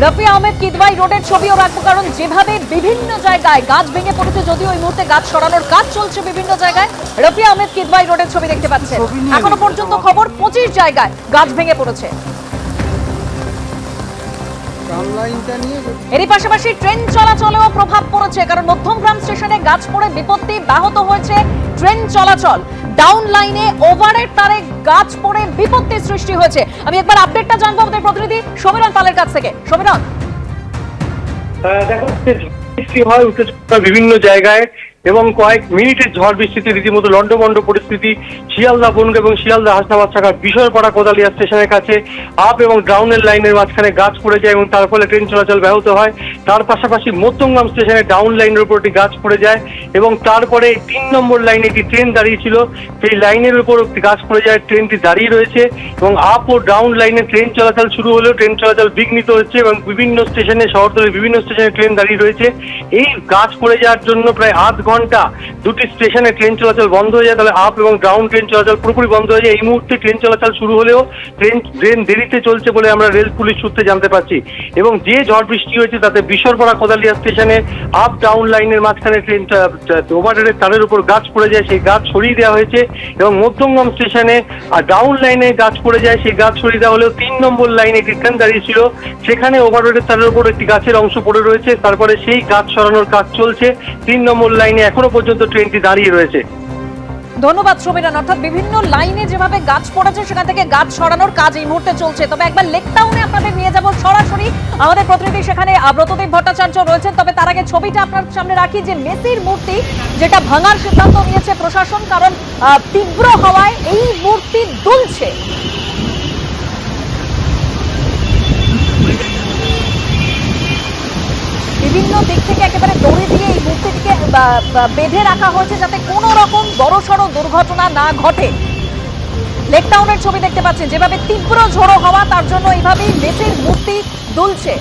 রফি আহমেদ কিদওয়াই রোডের ছবিও রাখবো, কারণ যেভাবে বিভিন্ন জায়গায় গাছ ভেঙে পড়েছে, যদিও এই মুহূর্তে গাছ সরানোর কাজ চলছে বিভিন্ন জায়গায়। রফি আহমেদ কিদওয়াই রোডের ছবি দেখতে পাচ্ছেন। এখনো পর্যন্ত খবর 25 জায়গায় গাছ ভেঙে পড়েছে। এরই পাশাপাশি ট্রেন চলাচলেও প্রভাব পড়েছে, কারণ মধ্যমগ্রাম স্টেশনে গাছ পড়ে বিপত্তি ব্যাহত হয়েছে ট্রেন চলাচল। ডাউন লাইনে ওভারের তারে গাছ পড়ে বিপত্তির সৃষ্টি হয়েছে। আমি একবার আপডেটটা জানবো আমাদের প্রতিনিধি সমীরণ পালের কাছ থেকে। সমীরণ, দেখো, বৃষ্টি হয় উত্তর বিভিন্ন জায়গায় এবং কয়েক মিনিটের ঝড় বৃষ্টিতে রীতিমতো লন্ডভন্ড পরিস্থিতি। শিয়ালদা বনগাঁ এবং শিয়ালদা হাসনাবাদ শাখার বিশরপাড়া কোদালিয়া স্টেশনের কাছে আপ এবং ডাউনের লাইনের মাঝখানে গাছ পড়ে যায় এবং তার ফলে ট্রেন চলাচল ব্যাহত হয়। তার পাশাপাশি মধ্যমগ্রাম স্টেশনে ডাউন লাইনের উপর একটি গাছ পড়ে যায় এবং তারপরে 3 নম্বর লাইনে একটি ট্রেন দাঁড়িয়েছিল, সেই লাইনের উপর একটি গাছ পড়ে যায়, ট্রেনটি দাঁড়িয়ে রয়েছে এবং আপ ও ডাউন লাইনে ট্রেন চলাচল শুরু হলেও ট্রেন চলাচল বিঘ্নিত হচ্ছে এবং বিভিন্ন স্টেশনে, শহরতলির বিভিন্ন স্টেশনে ট্রেন দাঁড়িয়ে রয়েছে। এই গাছ পড়ে যাওয়ার জন্য প্রায় আধ ঘন্টা দুটি স্টেশনে ট্রেন চলাচল বন্ধ হয়ে যায়, তাহলে আপ এবং ডাউন ট্রেন চলাচল পুরোপুরি বন্ধ হয়ে যায়। এই মুহূর্তে ট্রেন চলাচল শুরু হলেও ট্রেন দেরিতে চলছে বলে আমরা রেল পুলিশ সূত্রে জানতে পারছি। এবং যে ঝড় বৃষ্টি হয়েছে তাতে বিশরপাড়া কোদালিয়া স্টেশনে আপ ডাউন লাইনের মাঝখানে ট্রেন ওভারহেডের তারের উপর গাছ পড়ে যায়, সেই গাছ সরিয়ে দেওয়া হয়েছে। এবং মধ্যমগ্রাম স্টেশনে ডাউন লাইনে গাছ পড়ে যায়, সেই গাছ সরিয়ে দেওয়া হলেও 3 নম্বর লাইনে একটি ট্রেন দাঁড়িয়েছিল, সেখানে ওভারহেডের তারের উপর একটি গাছের অংশ পড়ে রয়েছে। তারপরে সেই গাছ সরানোর কাজ চলছে। 3 নম্বর লাইনে এখনো পর্যন্ত ট্রেনটি দাঁড়িয়ে রয়েছে। ধন্যবাদ সমীরণ। অর্থাৎ বিভিন্ন লাইনে যেভাবে গাছ পড়েছে সেখান থেকে গাছ সরানোর কাজ এই মুহূর্তে চলছে। তবে একবার লেক টাউনে আপনাদের নিয়ে যাব সরাসরি। আমাদের প্রতিনিধি সেখানে ব্রতদেব ভট্টাচার্য রয়েছেন। তবে তার আগে ছবিটা আপনার সামনে রাখি, যে মেসির মূর্তি যেটা ভাঙার সিদ্ধান্ত নিয়েছে প্রশাসন, কারণ তীব্র হাওয়ায় এই মূর্তি দুলছে। বিভিন্ন দিক থেকে একেবারে দড়ি দিয়ে এই মূর্তিটিকে বেঁধে রাখা হয়েছে যাতে কোনো রকম বড়সড় দুর্ঘটনা না ঘটে। লেক টাউনের ছবি দেখতে পাচ্ছেন, যেভাবে তীব্র ঝোড়ো হওয়া, তার জন্য এইভাবেই মেসির মূর্তি দুলছে।